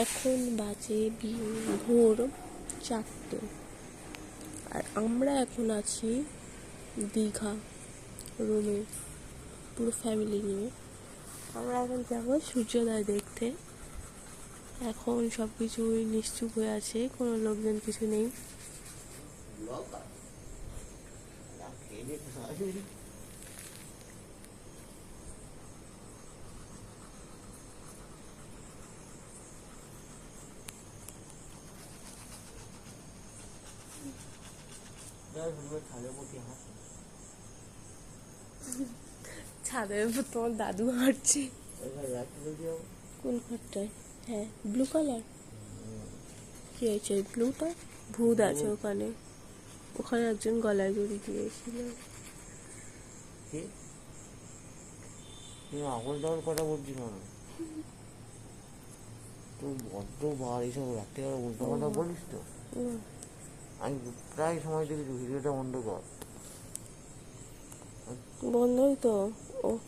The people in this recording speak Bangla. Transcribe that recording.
এখন বাজে ভোর 4টে, আর আমরা এখন আছি দীঘা রুমে, পুরো ফ্যামিলি নিয়ে। আমরা এখন যাবো সূর্যোদয় দেখতে। এখন সব কিছুই নিশ্চুপ হয়ে আছে, কোনো লোকজন কিছু নেই। ছাদের উপর তোমার দাদু হাঁটছে। কোন ঘরটায়? হ্যাঁ, ব্লু কালার। কি হয়েছে ব্লুটা? ভূত আছে ওখানে। ওখানে একজন গলায় দড়ি দিয়েছিল। আগুন দেওয়ার কথা বলছি না, তো বড্ড বার এইসব রাত্রিবেলা উল্টো কথা বলিস তো। আমি প্রায় সময় দেখি ভিডিওটা বন্ধ কর। বন্ধই তো। ও